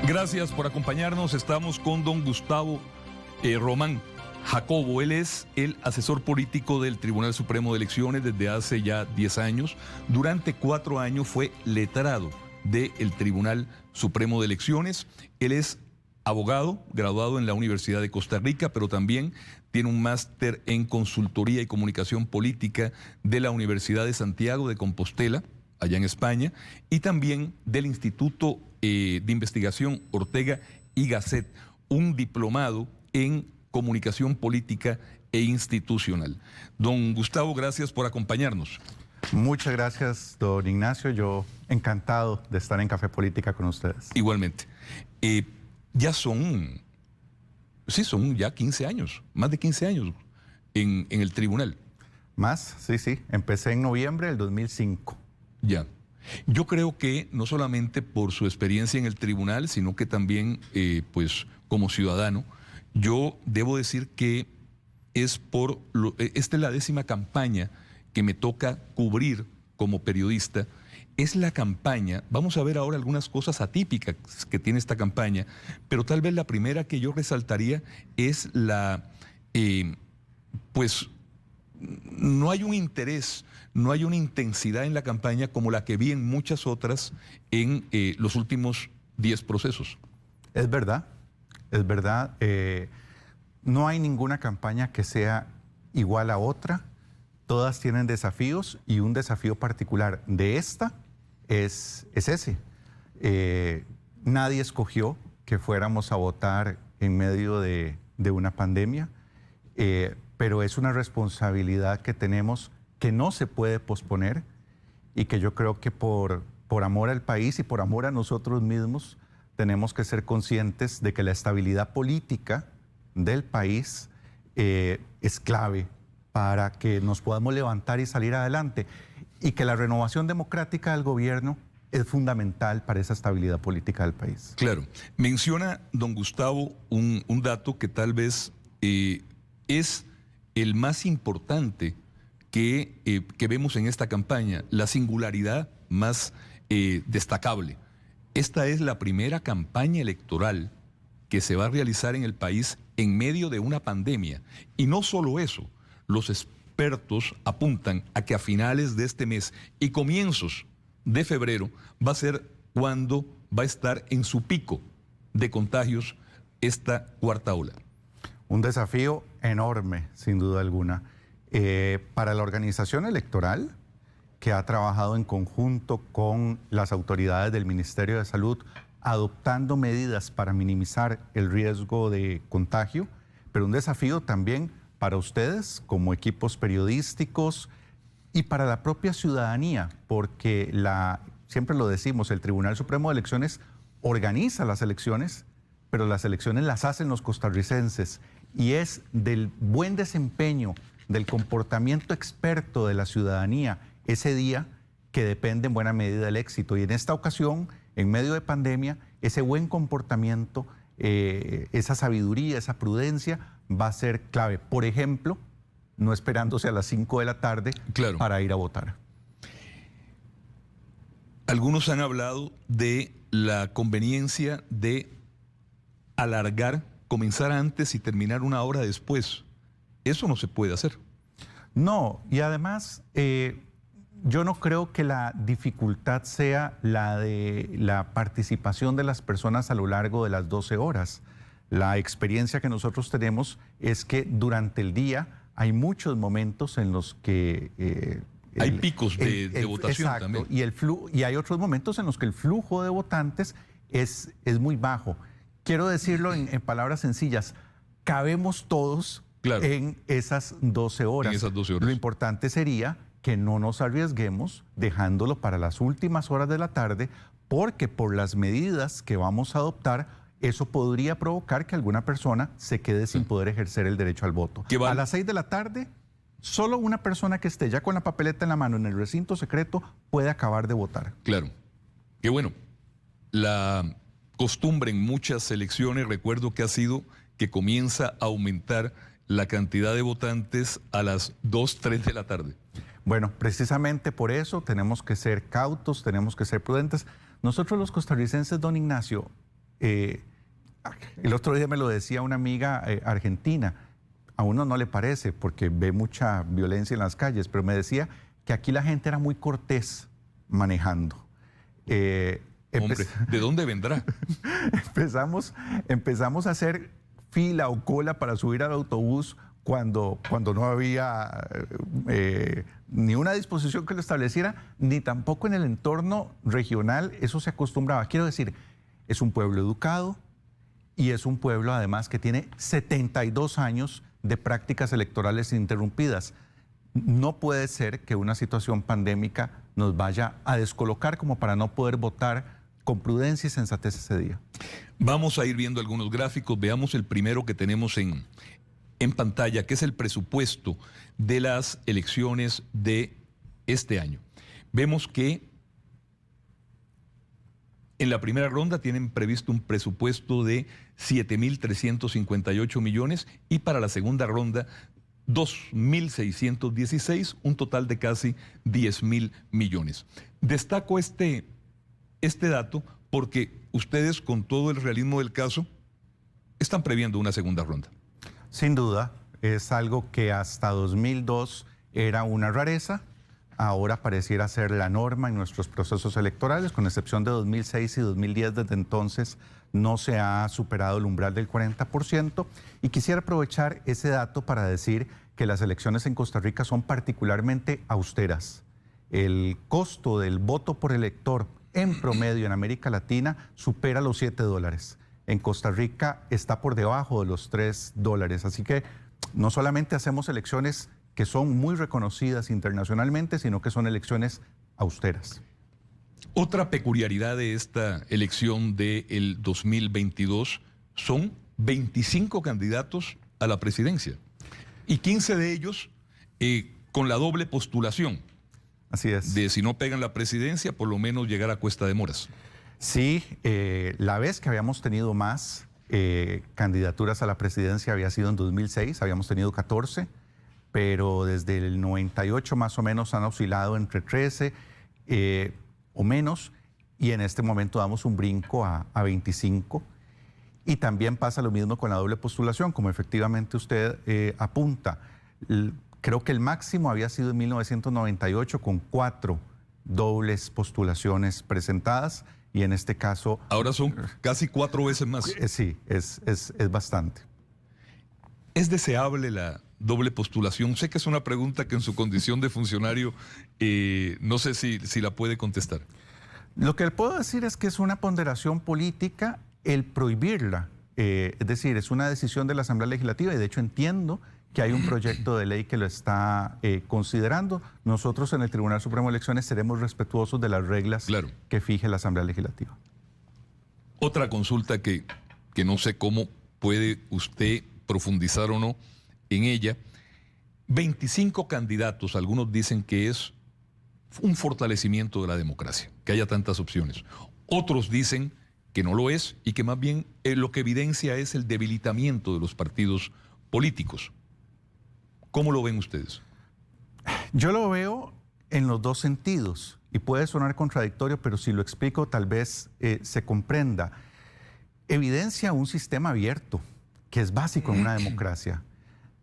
Gracias por acompañarnos. Estamos con don Gustavo Román Jacobo. Él es el asesor político del Tribunal Supremo de Elecciones desde hace ya 10 años. Durante 4 años fue letrado del Tribunal Supremo de Elecciones. Él es abogado, graduado en la Universidad de Costa Rica, pero también tiene un máster en Consultoría y Comunicación Política de la Universidad de Santiago de Compostela, allá en España, y también del Instituto de Investigación Ortega y Gasset, un diplomado en Comunicación Política e Institucional. Don Gustavo, gracias por acompañarnos. Muchas gracias, don Ignacio. Yo encantado de estar en Café Política con ustedes. Igualmente. Ya son ya 15 años, más de 15 años en el tribunal. ¿Más? Sí. Empecé en noviembre del 2005. Ya. Yo creo que no solamente por su experiencia en el tribunal, sino que también, pues, como ciudadano, yo debo decir que esta es la 10ª campaña que me toca cubrir como periodista. Es la campaña, vamos a ver ahora algunas cosas atípicas que tiene esta campaña, pero tal vez la primera que yo resaltaría es pues no hay un interés, no hay una intensidad en la campaña como la que vi en muchas otras en los últimos 10 procesos. Es verdad. No hay ninguna campaña que sea igual a otra. Todas tienen desafíos y un desafío particular de esta es ese. Nadie escogió que fuéramos a votar en medio de una pandemia, pero es una responsabilidad que tenemos que no se puede posponer y que yo creo que por amor al país y por amor a nosotros mismos tenemos que ser conscientes de que la estabilidad política del país es clave para que nos podamos levantar y salir adelante, y que la renovación democrática del gobierno es fundamental para esa estabilidad política del país. Claro. Menciona, don Gustavo, un dato que tal vez es el más importante que vemos en esta campaña, la singularidad más destacable. Esta es la primera campaña electoral que se va a realizar en el país en medio de una pandemia. Y no solo eso, los expertos apuntan a que a finales de este mes y comienzos de febrero va a ser cuando va a estar en su pico de contagios esta cuarta ola. Un desafío enorme, sin duda alguna, para la organización electoral, que ha trabajado en conjunto con las autoridades del Ministerio de Salud, adoptando medidas para minimizar el riesgo de contagio, pero un desafío también para ustedes como equipos periodísticos y para la propia ciudadanía, porque siempre lo decimos, el Tribunal Supremo de Elecciones organiza las elecciones, pero las elecciones las hacen los costarricenses, y es del buen desempeño, del comportamiento experto de la ciudadanía ese día que depende en buena medida del éxito. Y en esta ocasión, en medio de pandemia, ese buen comportamiento, esa sabiduría, esa prudencia va a ser clave. Por ejemplo, no esperándose a las 5 de la tarde claro, para ir a votar. Algunos han hablado de la conveniencia de comenzar antes y terminar una hora después. Eso no se puede hacer. No, y además yo no creo que la dificultad sea la de la participación de las personas a lo largo de las 12 horas. La experiencia que nosotros tenemos es que durante el día hay muchos momentos en los que hay picos de votación. Exacto, también. Y hay otros momentos en los que el flujo de votantes es muy bajo. Quiero decirlo en palabras sencillas, cabemos todos claro, en esas 12 horas. En esas 12 horas. Lo importante sería que no nos arriesguemos dejándolo para las últimas horas de la tarde, porque por las medidas que vamos a adoptar, eso podría provocar que alguna persona se quede sin poder ejercer el derecho al voto. A las 6 de la tarde, solo una persona que esté ya con la papeleta en la mano en el recinto secreto puede acabar de votar. Claro. Qué bueno. La costumbre en muchas elecciones, recuerdo que ha sido que comienza a aumentar la cantidad de votantes a las 2, 3 de la tarde. Bueno, precisamente por eso tenemos que ser cautos, tenemos que ser prudentes. Nosotros los costarricenses, don Ignacio, El otro día me lo decía una amiga argentina, a uno no le parece porque ve mucha violencia en las calles, pero me decía que aquí la gente era muy cortés manejando. Hombre, ¿de dónde vendrá? empezamos a hacer fila o cola para subir al autobús cuando no había ni una disposición que lo estableciera, ni tampoco en el entorno regional eso se acostumbraba. Quiero decir, es un pueblo educado y es un pueblo además que tiene 72 años de prácticas electorales ininterrumpidas. No puede ser que una situación pandémica nos vaya a descolocar como para no poder votar con prudencia y sensatez ese día. Vamos a ir viendo algunos gráficos. Veamos el primero que tenemos en pantalla, que es el presupuesto de las elecciones de este año. Vemos que en la primera ronda tienen previsto un presupuesto de 7.358 millones y para la segunda ronda 2.616, un total de casi 10.000 millones. Destaco este dato porque ustedes, con todo el realismo del caso, están previendo una segunda ronda. Sin duda, es algo que hasta 2002 era una rareza, ahora pareciera ser la norma en nuestros procesos electorales, con excepción de 2006 y 2010, desde entonces no se ha superado el umbral del 40%. Y quisiera aprovechar ese dato para decir que las elecciones en Costa Rica son particularmente austeras. El costo del voto por elector en promedio en América Latina supera los $7. En Costa Rica está por debajo de los $3. Así que no solamente hacemos elecciones que son muy reconocidas internacionalmente, sino que son elecciones austeras. Otra peculiaridad de esta elección del 2022 son 25 candidatos a la presidencia y 15 de ellos con la doble postulación. Así es. De si no pegan la presidencia, por lo menos llegar a Cuesta de Moras. Sí, la vez que habíamos tenido más candidaturas a la presidencia había sido en 2006, habíamos tenido 14, pero desde el 98 más o menos han oscilado entre 13 o menos, y en este momento damos un brinco a 25. Y también pasa lo mismo con la doble postulación, como efectivamente usted apunta. Creo que el máximo había sido en 1998 con 4 dobles postulaciones presentadas y en este caso... Ahora son casi 4 veces más. Sí, es bastante. ¿Es deseable la doble postulación? Sé que es una pregunta que en su condición de funcionario no sé si la puede contestar. Lo que le puedo decir es que es una ponderación política el prohibirla. Es decir, es una decisión de la Asamblea Legislativa y de hecho entiendo que hay un proyecto de ley que lo está considerando. Nosotros en el Tribunal Supremo de Elecciones seremos respetuosos de las reglas que fije la Asamblea Legislativa. Otra consulta que no sé cómo puede usted profundizar o no en ella. 25 candidatos, algunos dicen que es un fortalecimiento de la democracia, que haya tantas opciones. Otros dicen que no lo es y que más bien lo que evidencia es el debilitamiento de los partidos políticos. ¿Cómo lo ven ustedes? Yo lo veo en los dos sentidos y puede sonar contradictorio, pero si lo explico tal vez se comprenda. Evidencia un sistema abierto, que es básico en una democracia.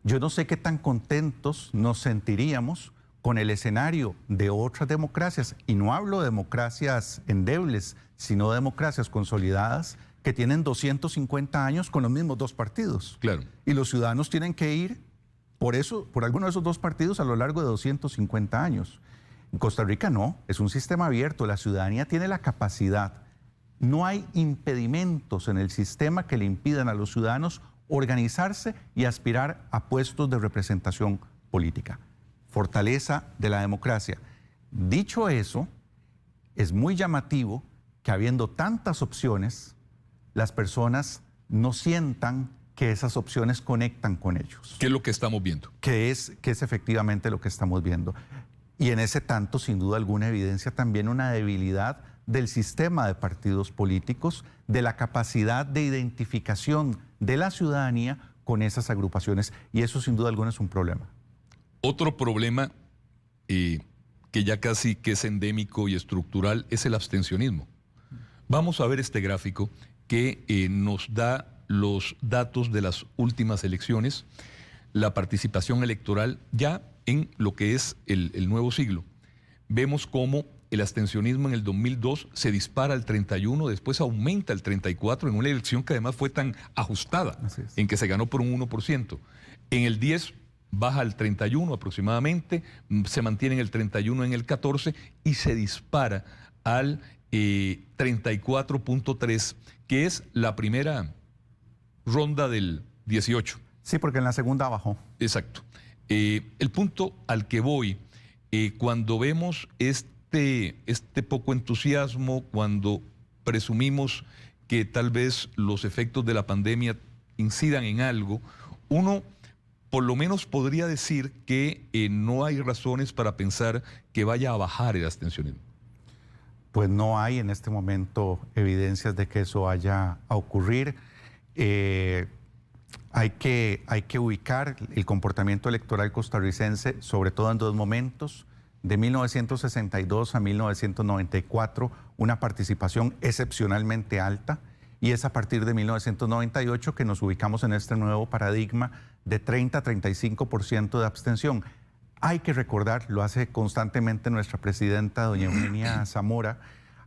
Yo no sé qué tan contentos nos sentiríamos con el escenario de otras democracias, y no hablo de democracias endebles, sino de democracias consolidadas que tienen 250 años con los mismos dos partidos. Claro. Y los ciudadanos tienen que ir por alguno de esos dos partidos a lo largo de 250 años. En Costa Rica no, es un sistema abierto, la ciudadanía tiene la capacidad. No hay impedimentos en el sistema que le impidan a los ciudadanos organizarse y aspirar a puestos de representación política. Fortaleza de la democracia. Dicho eso, es muy llamativo que habiendo tantas opciones, las personas no sientan que esas opciones conectan con ellos. ¿Qué es lo que estamos viendo? Que es efectivamente lo que estamos viendo. Y en ese tanto, sin duda alguna, evidencia también una debilidad del sistema de partidos políticos, de la capacidad de identificación de la ciudadanía con esas agrupaciones. Y eso, sin duda alguna, es un problema. Otro problema que ya casi que es endémico y estructural es el abstencionismo. Vamos a ver este gráfico que nos da los datos de las últimas elecciones, la participación electoral ya en lo que es el nuevo siglo. Vemos cómo el abstencionismo en el 2002 se dispara al 31, después aumenta al 34 en una elección que además fue tan ajustada, en que se ganó por un 1%. En el 10 baja al 31 aproximadamente, se mantiene en el 31 en el 14 y se dispara al 34.3, que es la primera ronda del 18. Sí, porque en la segunda bajó. Exacto. El punto al que voy, cuando vemos este poco entusiasmo, cuando presumimos que tal vez los efectos de la pandemia incidan en algo, uno por lo menos podría decir que no hay razones para pensar que vaya a bajar el abstencionismo. Pues no hay en este momento evidencias de que eso vaya a ocurrir. Hay que ubicar el comportamiento electoral costarricense, sobre todo en dos momentos. De 1962 a 1994, una participación excepcionalmente alta, y es a partir de 1998 que nos ubicamos en este nuevo paradigma de 30 a 35% de abstención. Hay que recordar, lo hace constantemente nuestra presidenta, doña Eugenia Zamora,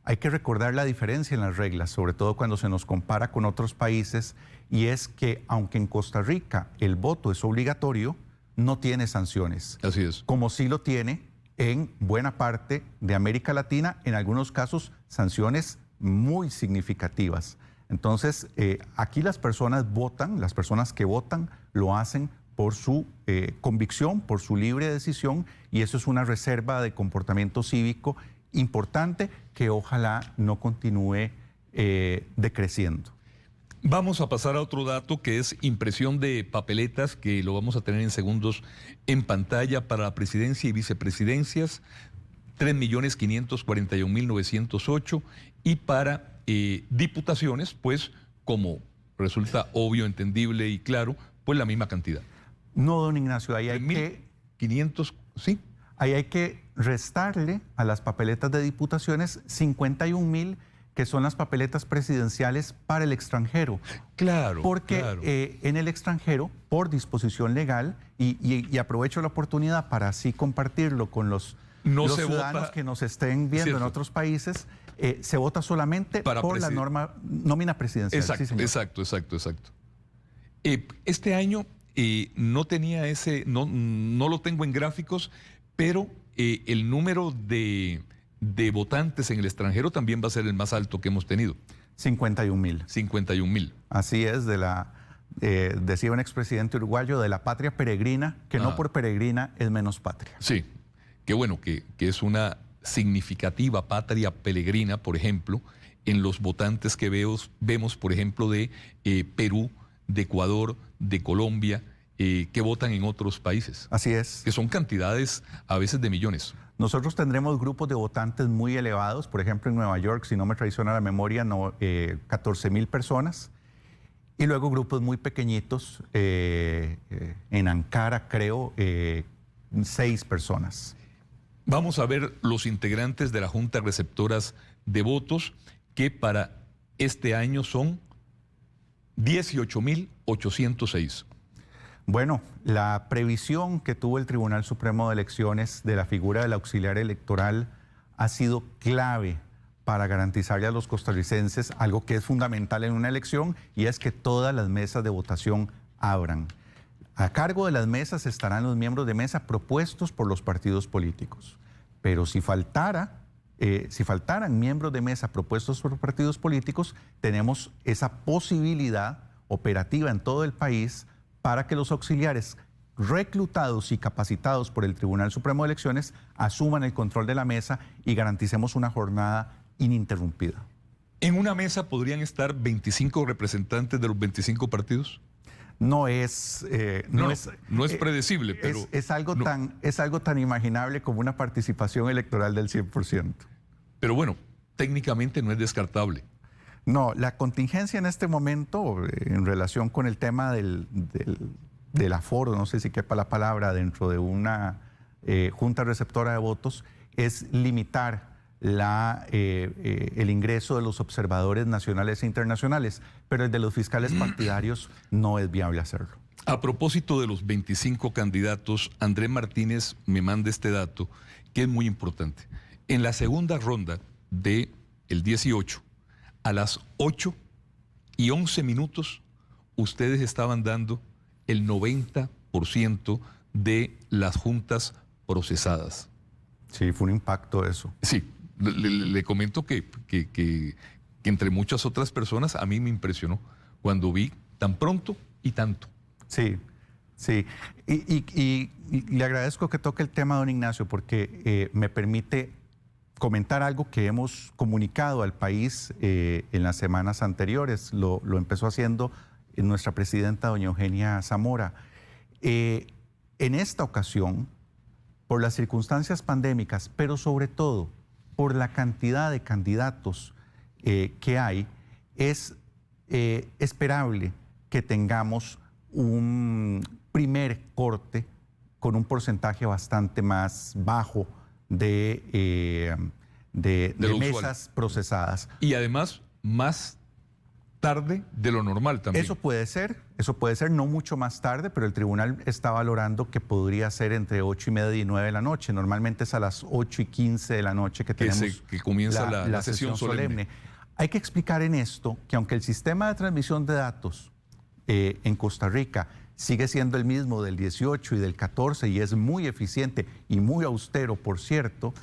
hay que recordar la diferencia en las reglas, sobre todo cuando se nos compara con otros países, y es que aunque en Costa Rica el voto es obligatorio, no tiene sanciones. Así es. Como sí lo tiene en buena parte de América Latina, en algunos casos sanciones muy significativas. Entonces, aquí las personas votan, las personas que votan lo hacen por su convicción, por su libre decisión, y eso es una reserva de comportamiento cívico importante que ojalá no continúe decreciendo. Vamos a pasar a otro dato que es impresión de papeletas, que lo vamos a tener en segundos en pantalla para la presidencia y vicepresidencias, 3.541.908, y para diputaciones, pues como resulta obvio, entendible y claro, pues la misma cantidad. No, don Ignacio, ahí hay 500, sí. Ahí hay que restarle a las papeletas de diputaciones 51.000, que son las papeletas presidenciales para el extranjero. Claro, porque claro. En el extranjero, por disposición legal, y aprovecho la oportunidad para así compartirlo con los ciudadanos que nos estén viendo, ¿cierto?, en otros países, se vota solamente por la nómina presidencial. Exacto, sí, señor. exacto. Este año no tenía no lo tengo en gráficos, pero el número de votantes en el extranjero también va a ser el más alto que hemos tenido. 51.000. 51.000. Así es, decía un expresidente uruguayo, de la patria peregrina, que no por peregrina es menos patria. Sí, qué bueno que es una significativa patria peregrina, por ejemplo, en los votantes que vemos, por ejemplo, de Perú, de Ecuador, de Colombia, que votan en otros países. Así es. Que son cantidades a veces de millones. Nosotros tendremos grupos de votantes muy elevados, por ejemplo en Nueva York, si no me traiciona la memoria, 14.000 personas, y luego grupos muy pequeñitos, en Ankara creo, 6 personas. Vamos a ver los integrantes de la Junta Receptoras de Votos, que para este año son 18.806. Bueno, la previsión que tuvo el Tribunal Supremo de Elecciones de la figura del auxiliar electoral ha sido clave para garantizarle a los costarricenses algo que es fundamental en una elección, y es que todas las mesas de votación abran. A cargo de las mesas estarán los miembros de mesa propuestos por los partidos políticos. Pero si faltaran miembros de mesa propuestos por partidos políticos, tenemos esa posibilidad operativa en todo el país para que los auxiliares reclutados y capacitados por el Tribunal Supremo de Elecciones asuman el control de la mesa y garanticemos una jornada ininterrumpida. ¿En una mesa podrían estar 25 representantes de los 25 partidos? No es predecible, pero... Es algo tan imaginable como una participación electoral del 100%. Pero bueno, técnicamente no es descartable. No, la contingencia en este momento, en relación con el tema del aforo, no sé si quepa la palabra, dentro de una junta receptora de votos, es limitar el ingreso de los observadores nacionales e internacionales, pero el de los fiscales partidarios no es viable hacerlo. A propósito de los 25 candidatos, Andrés Martínez me manda este dato que es muy importante. En la segunda ronda del 18, a las 8:11, ustedes estaban dando el 90% de las juntas procesadas. Sí, fue un impacto eso. Sí, le comento que entre muchas otras personas a mí me impresionó cuando vi tan pronto y tanto. Sí, sí. Y le agradezco que toque el tema, don Ignacio, porque me permite comentar algo que hemos comunicado al país en las semanas anteriores. Lo empezó haciendo nuestra presidenta, doña Eugenia Zamora. En esta ocasión, por las circunstancias pandémicas, pero sobre todo por la cantidad de candidatos que hay, es esperable que tengamos un primer corte con un porcentaje bastante más bajo de mesas procesadas. Y además, más tarde de lo normal también. Eso puede ser, no mucho más tarde, pero el tribunal está valorando que podría ser entre 8:30 y 9 de la noche. Normalmente es a las 8:15 de la noche que tenemos que comienza la sesión solemne. Hay que explicar en esto que aunque el sistema de transmisión de datos en Costa Rica sigue siendo el mismo del 18 y del 14 y es muy eficiente y muy austero, por cierto,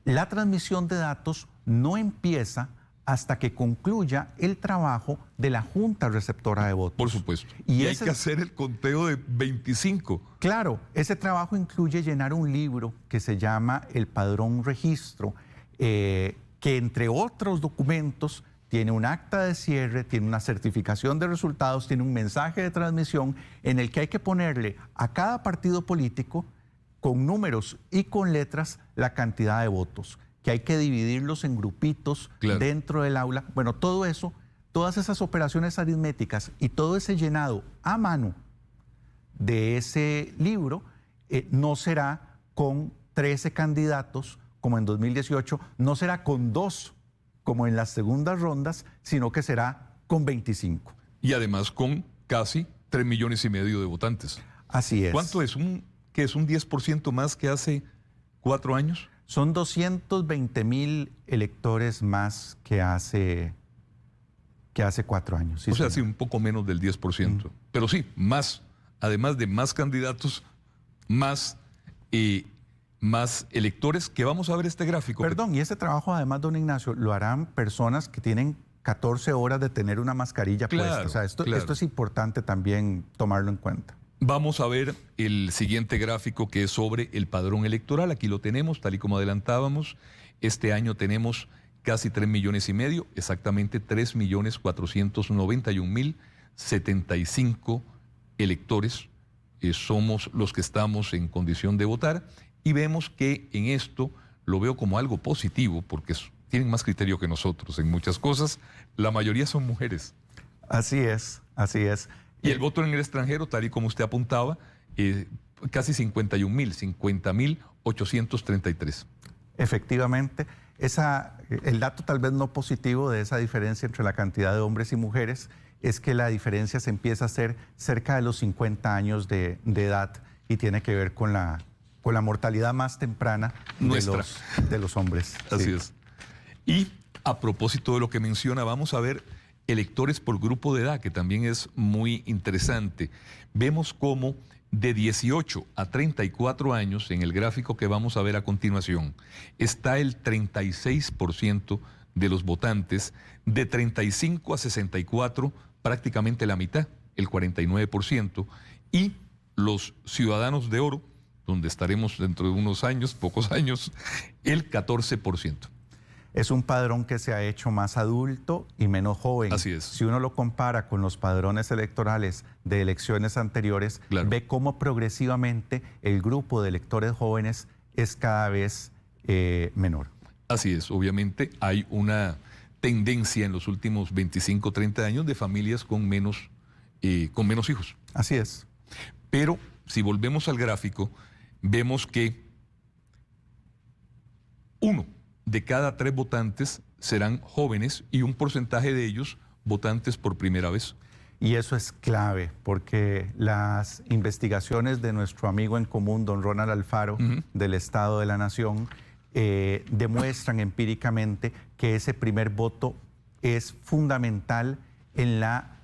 la transmisión de datos no empieza hasta que concluya el trabajo de la Junta Receptora de Votos. Por supuesto. Y hay que hacer el conteo de 25. Claro, ese trabajo incluye llenar un libro que se llama el Padrón Registro, que entre otros documentos tiene un acta de cierre, tiene una certificación de resultados, tiene un mensaje de transmisión en el que hay que ponerle a cada partido político con números y con letras la cantidad de votos, que hay que dividirlos en grupitos dentro del aula. Bueno, todo eso, todas esas operaciones aritméticas y todo ese llenado a mano de ese libro no será con 13 candidatos como en 2018, no será con 2 como en las segundas rondas, sino que será con 25. Y además con casi 3,5 millones de votantes. Así es. ¿Cuánto es? ¿Qué es un 10% más que hace 4 años? Son 220,000 electores más que hace 4 años. Sí, o sea, sí, un poco menos del 10%. Pero sí, más, además de más candidatos, más electores, que vamos a ver este gráfico. Perdón, y ese trabajo además, don Ignacio, lo harán personas que tienen 14 horas de tener una mascarilla puesta. O sea, esto es importante también tomarlo en cuenta. Vamos a ver el siguiente gráfico, que es sobre el padrón electoral. Aquí lo tenemos, tal y como adelantábamos. Este año tenemos casi 3,5 millones, exactamente 3,491,075 electores. Somos los que estamos en condición de votar. Y vemos que en esto lo veo como algo positivo, porque tienen más criterio que nosotros en muchas cosas. La mayoría son mujeres. Así es, así es. Y el voto en el extranjero, tal y como usted apuntaba, casi 50,833. Efectivamente, el dato tal vez no positivo de esa diferencia entre la cantidad de hombres y mujeres es que la diferencia se empieza a hacer cerca de los 50 años de edad y tiene que ver con la mortalidad más temprana de los hombres. Así es. Y a propósito de lo que menciona, vamos a ver electores por grupo de edad, que también es muy interesante. Vemos cómo de 18 a 34 años, en el gráfico que vamos a ver a continuación, está el 36% de los votantes, de 35 a 64, prácticamente la mitad, el 49%, y los ciudadanos de oro, donde estaremos dentro de unos años, pocos años, el 14%. Es un padrón que se ha hecho más adulto y menos joven. Así es. Si uno lo compara con los padrones electorales de elecciones anteriores, ve cómo progresivamente el grupo de electores jóvenes es cada vez menor. Así es. Obviamente hay una tendencia en los últimos 25, 30 años de familias con menos hijos. Así es. Pero si volvemos al gráfico, vemos que uno de cada 3 votantes serán jóvenes y un porcentaje de ellos votantes por primera vez. Y eso es clave, porque las investigaciones de nuestro amigo en común, don Ronald Alfaro, del Estado de la Nación, demuestran empíricamente que ese primer voto es fundamental en la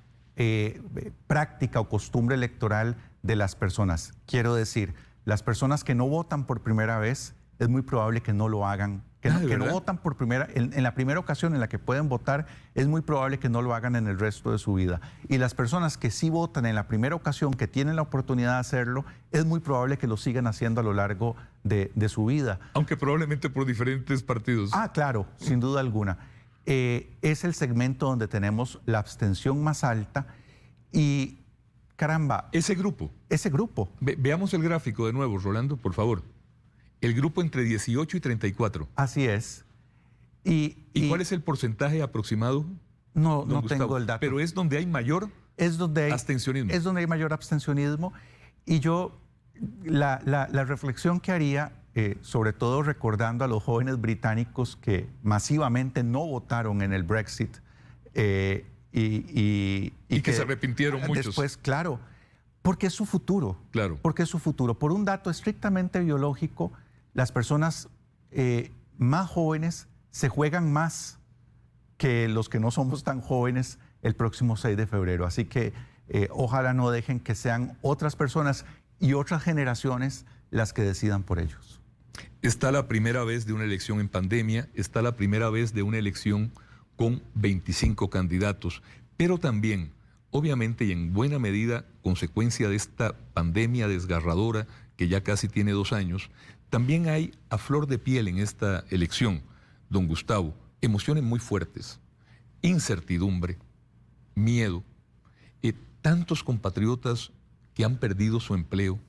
práctica o costumbre electoral de las personas. Quiero decir, las personas que no votan por primera vez, es muy probable que no lo hagan. Que no votan por en la primera ocasión en la que pueden votar, es muy probable que no lo hagan en el resto de su vida. Y las personas que sí votan en la primera ocasión, que tienen la oportunidad de hacerlo, es muy probable que lo sigan haciendo a lo largo de su vida. Aunque probablemente por diferentes partidos. Ah, claro, sin duda alguna. Es el segmento donde tenemos la abstención más alta y, caramba... Ese grupo. Veamos el gráfico de nuevo, Rolando, por favor. El grupo entre 18 y 34. Así es. ¿Y cuál es el porcentaje aproximado? No tengo el dato. Pero es donde hay mayor abstencionismo. Es donde hay mayor abstencionismo. Y yo, la reflexión que haría, sobre todo recordando a los jóvenes británicos que masivamente no votaron en el Brexit. Y que se arrepintieron muchos. Después, claro, porque es su futuro. Claro. Porque es su futuro. Por un dato estrictamente biológico, las personas más jóvenes se juegan más que los que no somos tan jóvenes el próximo 6 de febrero. Así que ojalá no dejen que sean otras personas y otras generaciones las que decidan por ellos. Está la primera vez de una elección en pandemia, está la primera vez de una elección con 25 candidatos, pero también, obviamente y en buena medida, consecuencia de esta pandemia desgarradora que ya casi tiene 2 años, también hay a flor de piel en esta elección, don Gustavo, emociones muy fuertes, incertidumbre, miedo, tantos compatriotas que han perdido su empleo,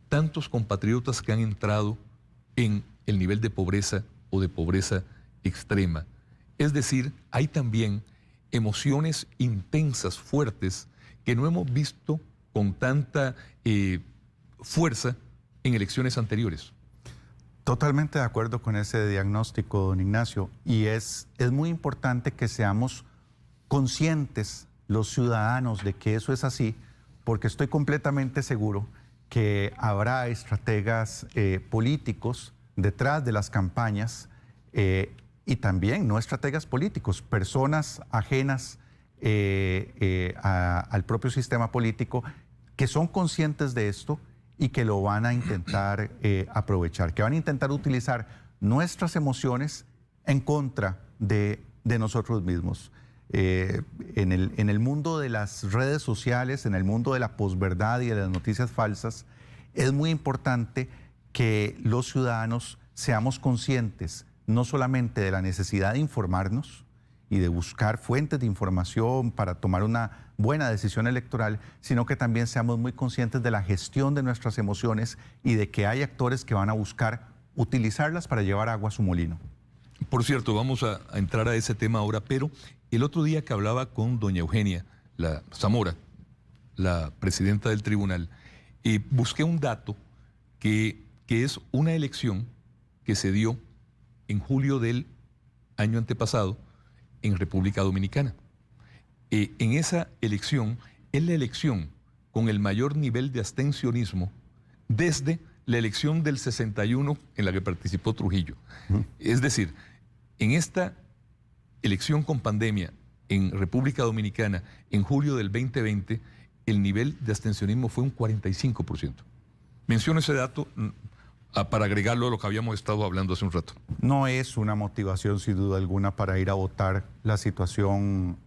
tantos compatriotas que han entrado en el nivel de pobreza o de pobreza extrema. Es decir, hay también emociones intensas, fuertes, que no hemos visto con tanta fuerza en elecciones anteriores. Totalmente de acuerdo con ese diagnóstico, don Ignacio, y es muy importante que seamos conscientes los ciudadanos de que eso es así, porque estoy completamente seguro que habrá estrategas políticos detrás de las campañas y también no estrategas políticos, personas ajenas al propio sistema político que son conscientes de esto y que lo van a intentar aprovechar, que van a intentar utilizar nuestras emociones en contra de nosotros mismos. En el mundo de las redes sociales, en el mundo de la posverdad y de las noticias falsas, es muy importante que los ciudadanos seamos conscientes no solamente de la necesidad de informarnos y de buscar fuentes de información para tomar una buena decisión electoral, sino que también seamos muy conscientes de la gestión de nuestras emociones y de que hay actores que van a buscar utilizarlas para llevar agua a su molino. Por cierto, vamos a entrar a ese tema ahora, pero el otro día que hablaba con doña Eugenia Zamora, la presidenta del tribunal, busqué un dato que es una elección que se dio en julio del año antepasado en República Dominicana. En esa elección, es la elección con el mayor nivel de abstencionismo desde la elección del 61 en la que participó Trujillo. Es decir, en esta elección con pandemia en República Dominicana en julio del 2020, el nivel de abstencionismo fue un 45%. Menciono ese dato para agregarlo a lo que habíamos estado hablando hace un rato. No es una motivación, sin duda alguna, para ir a votar la situación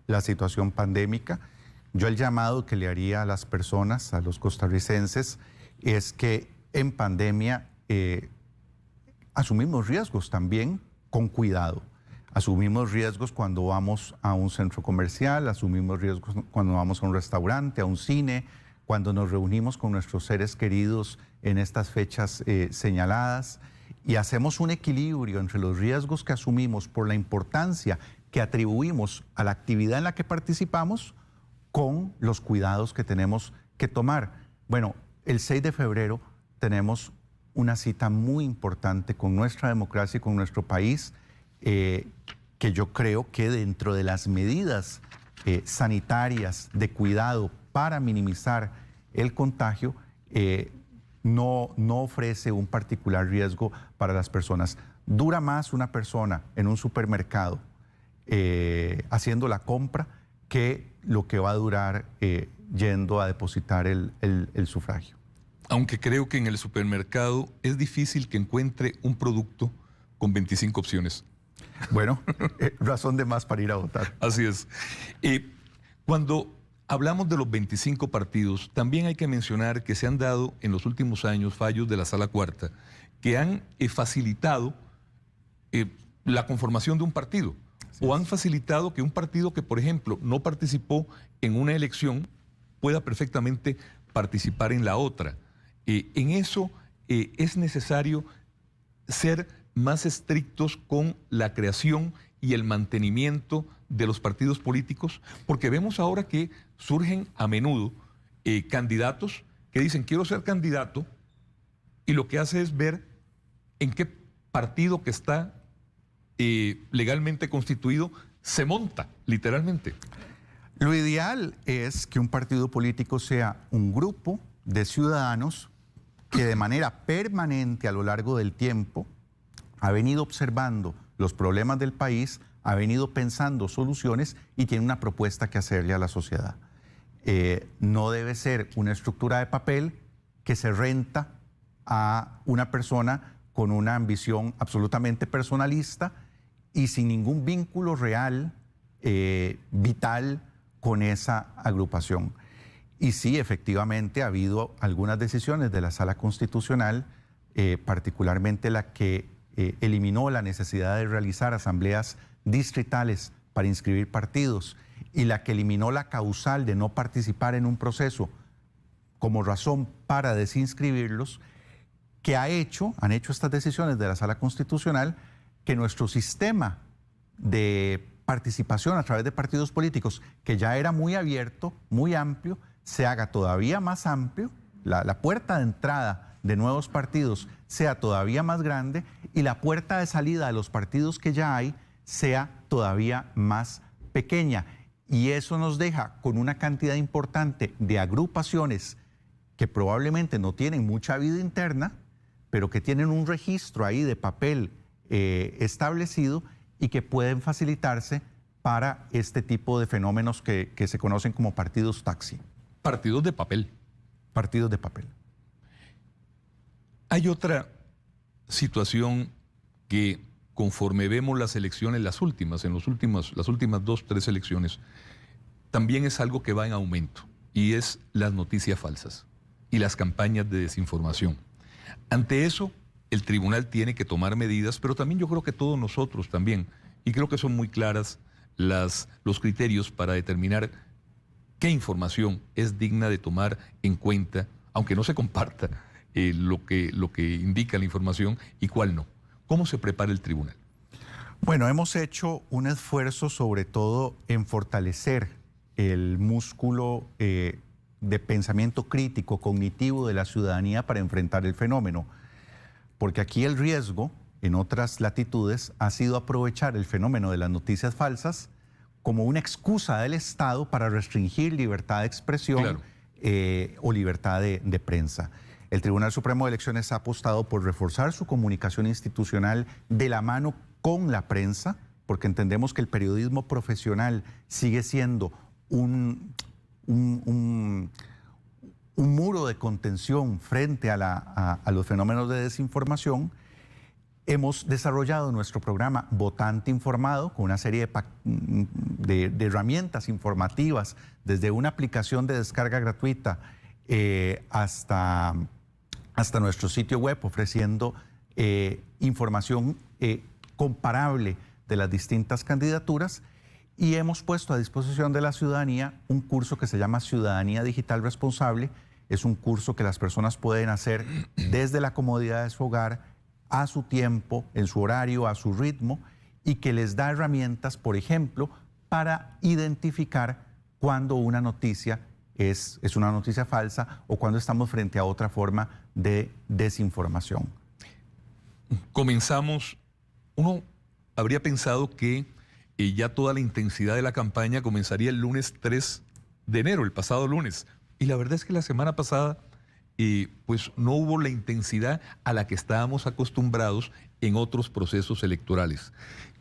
pandémica. Yo el llamado que le haría a las personas, a los costarricenses, es que en pandemia asumimos riesgos también con cuidado. Asumimos riesgos cuando vamos a un centro comercial, asumimos riesgos cuando vamos a un restaurante, a un cine, cuando nos reunimos con nuestros seres queridos en estas fechas señaladas, y hacemos un equilibrio entre los riesgos que asumimos por la importancia que atribuimos a la actividad en la que participamos con los cuidados que tenemos que tomar. Bueno, el 6 de febrero tenemos una cita muy importante con nuestra democracia y con nuestro país, que yo creo que dentro de las medidas sanitarias de cuidado para minimizar el contagio, no ofrece un particular riesgo para las personas. Dura más una persona en un supermercado haciendo la compra que lo que va a durar yendo a depositar el sufragio. Aunque creo que en el supermercado es difícil que encuentre un producto con 25 opciones. Bueno, razón de más para ir a votar. Así es. Cuando hablamos de los 25 partidos, también hay que mencionar que se han dado en los últimos años fallos de la Sala Cuarta que han facilitado la conformación de un partido. O han facilitado que un partido que, por ejemplo, no participó en una elección pueda perfectamente participar en la otra. En eso es necesario ser más estrictos con la creación y el mantenimiento de los partidos políticos, porque vemos ahora que surgen a menudo candidatos que dicen quiero ser candidato, y lo que hace es ver en qué partido que está legalmente constituido se monta, literalmente. Lo ideal es que un partido político sea un grupo de ciudadanos que de manera permanente a lo largo del tiempo ha venido observando los problemas del país, ha venido pensando soluciones y tiene una propuesta que hacerle a la sociedad. No debe ser una estructura de papel que se renta a una persona con una ambición absolutamente personalista y sin ningún vínculo real, vital, con esa agrupación. Y sí, efectivamente, ha habido algunas decisiones de la Sala Constitucional, particularmente la que eliminó la necesidad de realizar asambleas distritales para inscribir partidos y la que eliminó la causal de no participar en un proceso como razón para desinscribirlos, que han hecho estas decisiones de la Sala Constitucional que nuestro sistema de participación a través de partidos políticos, que ya era muy abierto, muy amplio, se haga todavía más amplio, la puerta de entrada de nuevos partidos sea todavía más grande y la puerta de salida de los partidos que ya hay sea todavía más pequeña. Y eso nos deja con una cantidad importante de agrupaciones que probablemente no tienen mucha vida interna, pero que tienen un registro ahí de papel establecido y que pueden facilitarse para este tipo de fenómenos que se conocen como partidos taxi. Partidos de papel. Partidos de papel. Hay otra situación que conforme vemos las elecciones, las últimas 2, 3 elecciones, también es algo que va en aumento, y es las noticias falsas y las campañas de desinformación. Ante eso, el tribunal tiene que tomar medidas, pero también yo creo que todos nosotros también, y creo que son muy claras los criterios para determinar qué información es digna de tomar en cuenta, aunque no se comparta lo que indica la información y cuál no. ¿Cómo se prepara el tribunal? Bueno, hemos hecho un esfuerzo sobre todo en fortalecer el músculo de pensamiento crítico, cognitivo de la ciudadanía para enfrentar el fenómeno. Porque aquí el riesgo, en otras latitudes, ha sido aprovechar el fenómeno de las noticias falsas como una excusa del Estado para restringir libertad de expresión, claro, o libertad de prensa. El Tribunal Supremo de Elecciones ha apostado por reforzar su comunicación institucional de la mano con la prensa, porque entendemos que el periodismo profesional sigue siendo un muro de contención frente a los fenómenos de desinformación. Hemos desarrollado nuestro programa Votante Informado con una serie de herramientas informativas, desde una aplicación de descarga gratuita hasta nuestro sitio web, ofreciendo información comparable de las distintas candidaturas, y hemos puesto a disposición de la ciudadanía un curso que se llama Ciudadanía Digital Responsable. Es un curso que las personas pueden hacer desde la comodidad de su hogar, a su tiempo, en su horario, a su ritmo, y que les da herramientas, por ejemplo, para identificar cuando una noticia es una noticia falsa o cuando estamos frente a otra forma de desinformación. Comenzamos, uno habría pensado que ya toda la intensidad de la campaña comenzaría el lunes 3 de enero, el pasado lunes. Y la verdad es que la semana pasada pues no hubo la intensidad a la que estábamos acostumbrados en otros procesos electorales.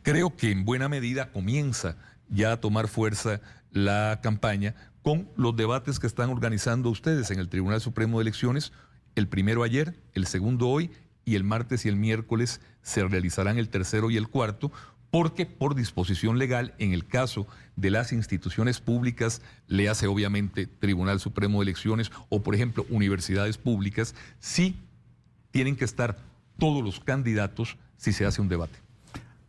Creo que en buena medida comienza ya a tomar fuerza la campaña con los debates que están organizando ustedes en el Tribunal Supremo de Elecciones. El primero ayer, el segundo hoy, y el martes y el miércoles se realizarán el tercero y el cuarto, porque por disposición legal, en el caso de las instituciones públicas, le hace obviamente Tribunal Supremo de Elecciones o, por ejemplo, universidades públicas, sí tienen que estar todos los candidatos si se hace un debate.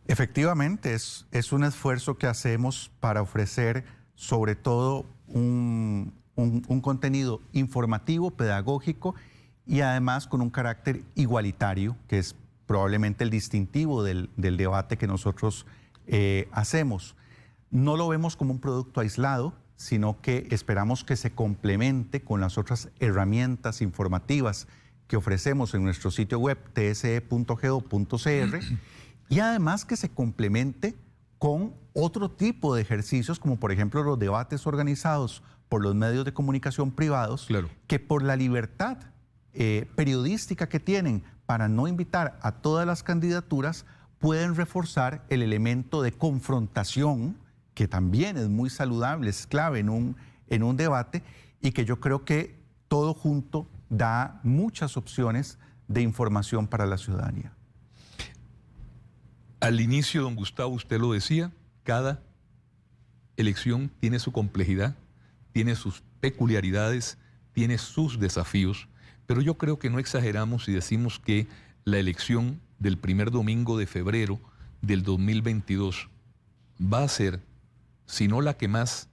Efectivamente, es un esfuerzo que hacemos para ofrecer sobre todo un contenido informativo, pedagógico y además con un carácter igualitario, que es probablemente el distintivo del debate que nosotros hacemos. No lo vemos como un producto aislado, sino que esperamos que se complemente con las otras herramientas informativas que ofrecemos en nuestro sitio web tse.go.cr y además que se complemente con otro tipo de ejercicios, como por ejemplo los debates organizados por los medios de comunicación privados, claro, que por la libertad periodística que tienen para no invitar a todas las candidaturas, pueden reforzar el elemento de confrontación, que también es muy saludable, es clave en un debate, y que yo creo que todo junto da muchas opciones de información para la ciudadanía. Al inicio, don Gustavo, usted lo decía, cada elección tiene su complejidad, tiene sus peculiaridades, tiene sus desafíos, pero yo creo que no exageramos si decimos que la elección del primer domingo de febrero del 2022 va a ser, si no la que más,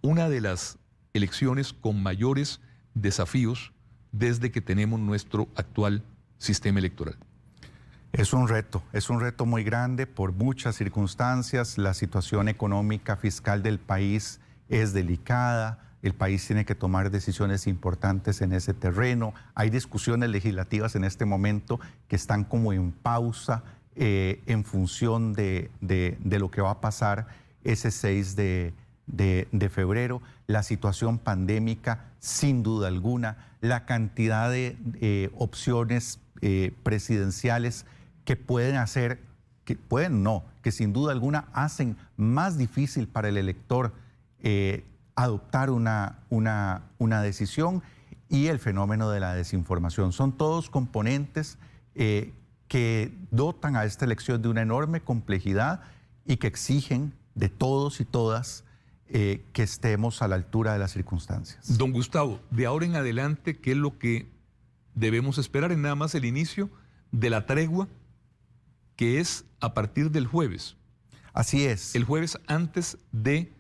una de las elecciones con mayores desafíos desde que tenemos nuestro actual sistema electoral. Es un reto muy grande por muchas circunstancias. La situación económica, fiscal del país es delicada. El país tiene que tomar decisiones importantes en ese terreno. Hay discusiones legislativas en este momento que están como en pausa en función de lo que va a pasar ese 6 de febrero. La situación pandémica, sin duda alguna, la cantidad de opciones presidenciales que pueden hacer, que sin duda alguna hacen más difícil para el elector adoptar una decisión, y el fenómeno de la desinformación. Son todos componentes que dotan a esta elección de una enorme complejidad y que exigen de todos y todas que estemos a la altura de las circunstancias. Don Gustavo, de ahora en adelante, ¿qué es lo que debemos esperar? En nada más el inicio de la tregua, que es a partir del jueves. Así es. El jueves antes de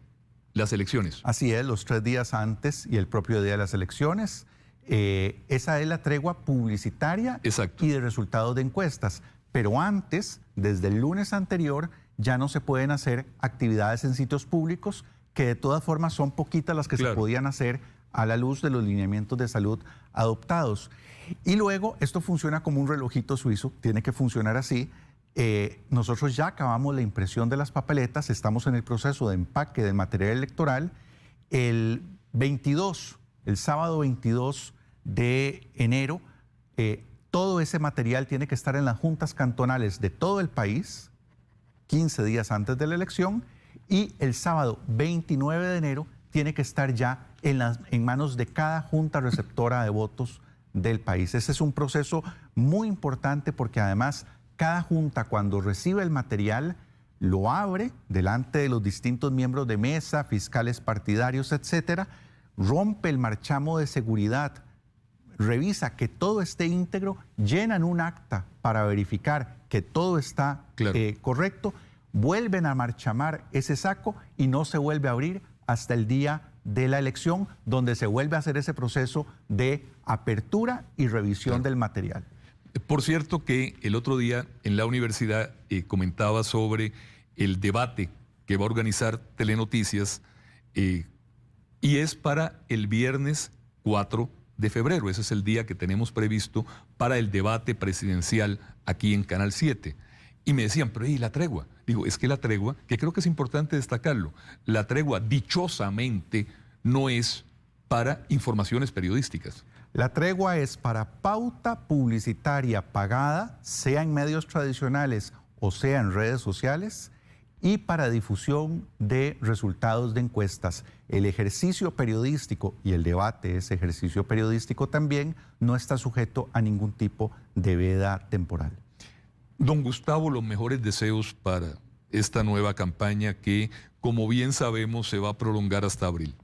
las elecciones. Así es, los 3 días antes y el propio día de las elecciones. Esa es la tregua publicitaria. Exacto. Y de resultados de encuestas. Pero antes, desde el lunes anterior, ya no se pueden hacer actividades en sitios públicos, que de todas formas son poquitas las que se podían hacer a la luz de los lineamientos de salud adoptados. Y luego esto funciona como un relojito suizo, tiene que funcionar así. Nosotros ya acabamos la impresión de las papeletas, estamos en el proceso de empaque del material electoral. El sábado 22 de enero, todo ese material tiene que estar en las juntas cantonales de todo el país, 15 días antes de la elección, y el sábado 29 de enero tiene que estar ya en manos de cada junta receptora de votos del país. Ese es un proceso muy importante porque además cada junta, cuando recibe el material, lo abre delante de los distintos miembros de mesa, fiscales partidarios, etcétera, rompe el marchamo de seguridad, revisa que todo esté íntegro, llenan un acta para verificar que todo está correcto, vuelven a marchamar ese saco y no se vuelve a abrir hasta el día de la elección, donde se vuelve a hacer ese proceso de apertura y revisión del material. Por cierto que el otro día en la universidad comentaba sobre el debate que va a organizar Telenoticias y es para el viernes 4 de febrero. Ese es el día que tenemos previsto para el debate presidencial aquí en Canal 7. Y me decían, pero ¿y la tregua? Digo, es que la tregua, que creo que es importante destacarlo, la tregua dichosamente no es para informaciones periodísticas. La tregua es para pauta publicitaria pagada, sea en medios tradicionales o sea en redes sociales, y para difusión de resultados de encuestas. El ejercicio periodístico y el debate, ese ejercicio periodístico también, no está sujeto a ningún tipo de veda temporal. Don Gustavo, los mejores deseos para esta nueva campaña que, como bien sabemos, se va a prolongar hasta abril.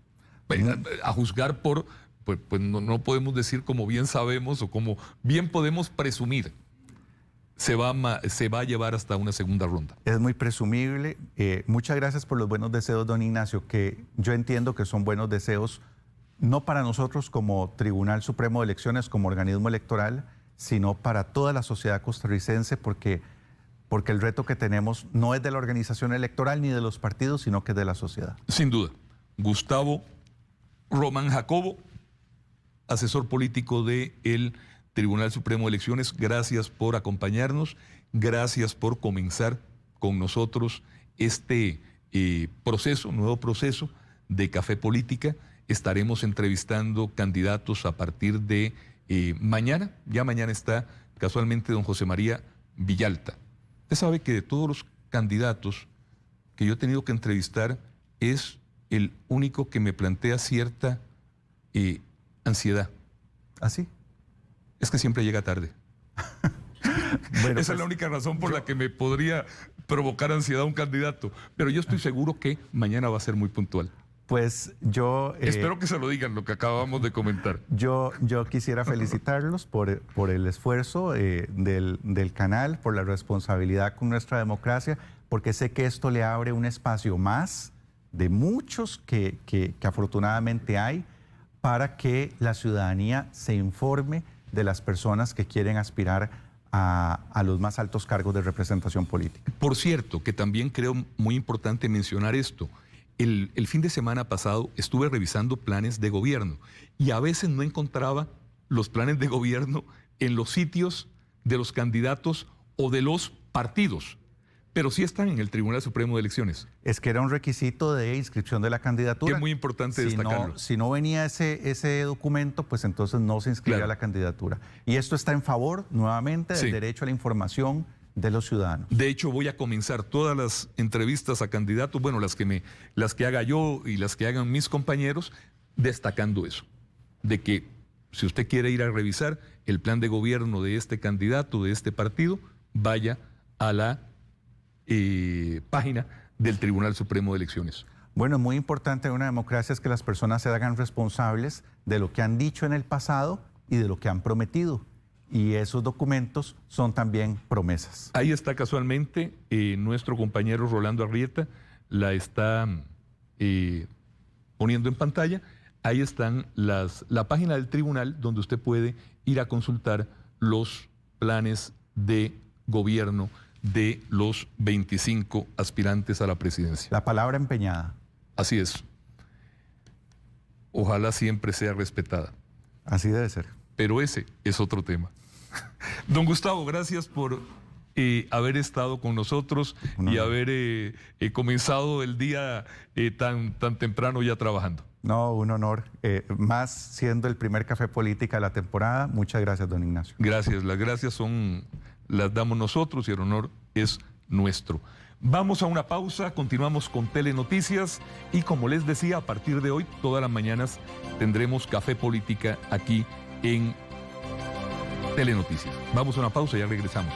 A juzgar por, pues no podemos decir como bien sabemos o como bien podemos presumir. Se va a llevar hasta una segunda ronda. Es muy presumible. Muchas gracias por los buenos deseos, don Ignacio, que yo entiendo que son buenos deseos no para nosotros como Tribunal Supremo de Elecciones, como organismo electoral, sino para toda la sociedad costarricense, porque el reto que tenemos no es de la organización electoral ni de los partidos, sino que es de la sociedad. Sin duda. Gustavo Román Jacobo, asesor político del Tribunal Supremo de Elecciones, gracias por acompañarnos, gracias por comenzar con nosotros este nuevo proceso de Café Política. Estaremos entrevistando candidatos a partir de mañana. Ya mañana está casualmente don José María Villalta. Usted sabe que de todos los candidatos que yo he tenido que entrevistar es el único que me plantea cierta ansiedad. ¿Ah, sí? Es que siempre llega tarde. Bueno, esa es la única razón por la que me podría provocar ansiedad un candidato. Pero yo estoy seguro que mañana va a ser muy puntual. Pues yo... espero que se lo digan, lo que acabamos de comentar. Yo quisiera felicitarlos por el esfuerzo del canal, por la responsabilidad con nuestra democracia, porque sé que esto le abre un espacio más de muchos que afortunadamente hay, para que la ciudadanía se informe de las personas que quieren aspirar a los más altos cargos de representación política. Por cierto, que también creo muy importante mencionar esto. El fin de semana pasado estuve revisando planes de gobierno y a veces no encontraba los planes de gobierno en los sitios de los candidatos o de los partidos, pero sí están en el Tribunal Supremo de Elecciones. Es que era un requisito de inscripción de la candidatura. Que es muy importante destacarlo. Si no venía ese documento, pues entonces no se inscribía la candidatura. Y esto está en favor, nuevamente, del derecho a la información de los ciudadanos. De hecho, voy a comenzar todas las entrevistas a candidatos, bueno, las que haga yo y las que hagan mis compañeros, destacando eso, de que si usted quiere ir a revisar el plan de gobierno de este candidato, de este partido, vaya a la página del Tribunal Supremo de Elecciones. Bueno, muy importante en una democracia es que las personas se hagan responsables de lo que han dicho en el pasado y de lo que han prometido. Y esos documentos son también promesas. Ahí está casualmente nuestro compañero Rolando Arrieta, la está poniendo en pantalla. Ahí están la página del tribunal donde usted puede ir a consultar los planes de gobierno de los 25 aspirantes a la presidencia. La palabra empeñada. Así es. Ojalá siempre sea respetada. Así debe ser. Pero ese es otro tema. Don Gustavo, gracias por haber estado con nosotros y haber comenzado el día tan temprano ya trabajando. No, un honor. Más siendo el primer Café Política de la temporada. Muchas gracias, don Ignacio. Gracias. Las gracias las damos nosotros y el honor es nuestro. Vamos a una pausa, continuamos con Telenoticias y como les decía, a partir de hoy, todas las mañanas tendremos Café Política aquí en Telenoticias. Vamos a una pausa y ya regresamos.